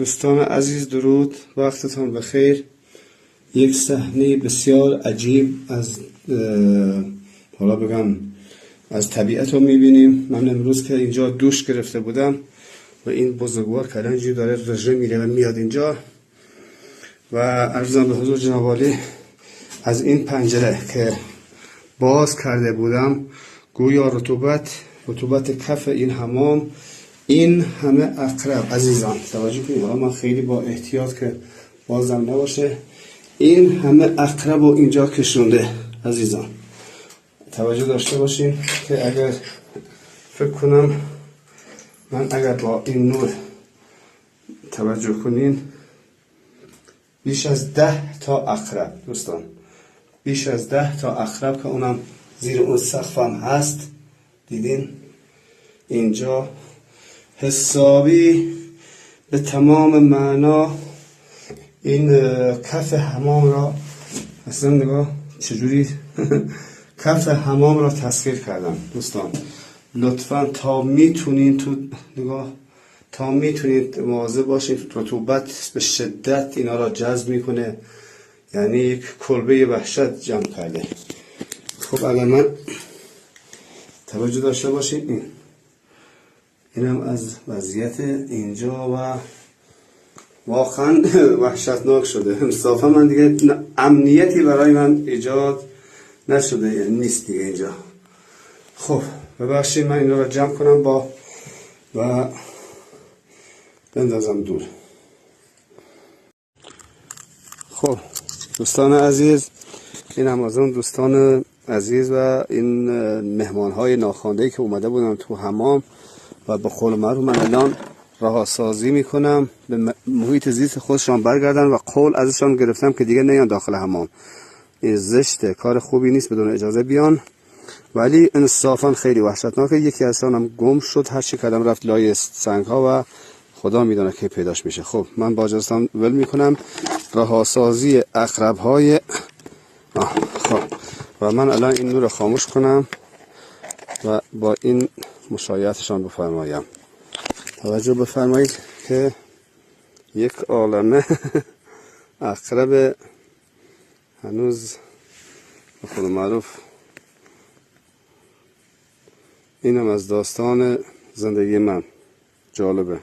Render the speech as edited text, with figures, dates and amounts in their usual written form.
دوستان عزیز درود، وقتتان بخیر. یک صحنه بسیار عجیب از حالا بگم از طبیعت رو میبینیم. من امروز که اینجا دوش گرفته بودم و این بزرگوار کلنجی داره رژه میره و میاد اینجا و عرضم به حضور جناب عالی از این پنجره که باز کرده بودم گویا رطوبت کف این حمام، این همه عقرب عزیزان توجه کنید. حالا من خیلی با احتیاط که بازم نباشه، این همه عقرب رو اینجا کشونده عزیزان. توجه داشته باشین که اگر فکر کنم من اگر با این نور توجه کنین بیش از 10 تا عقرب دوستان، بیش از 10 تا عقرب که اونم زیر اون سقفم هست. دیدین اینجا حسابی به تمام معنا این کف حمام را اصلا نگاه چجوری کف حمام را تسخیر کردم دوستان. لطفا تا میتونین تا میتونید مواظب باشین. رطوبت به شدت اینا را جذب میکنه، یعنی یک کلبه وحشت جمع کرده. خب اگر من توجه داشته باشین اینم از وضعیت اینجا و واقعا وحشتناک شده. انصافا من دیگه امنیتی برای من ایجاد نشده، یعنی نیست دیگه اینجا. خب ببخشید من این رو جمع کنم و بندازم دور. خب دوستان عزیز، این هم از اون دوستان عزیز و این مهمان های ناخوانده که اومده بودن تو حمام و به قول معروف من الان رهاسازی میکنم به محیط زیست خودشان برگردن و قول ازشان گرفتم که دیگه نیان داخل حمام. این زشته، کار خوبی نیست بدون اجازه بیان، ولی انصافا خیلی وحشتناکه. یکی از هم گم شد، هر چی کردم رفت لای سنگ ها و خدا میدونه که پیداش میشه. خب من با اجازهتان ول میکنم رهاسازی عقرب های خب و من الان این نور خاموش کنم و با این مشایعتشان بفرمایم. توجه بفرمایید که یک عالمه عقرب هنوز به خود معروف. اینم از داستان زندگی من. جالبه.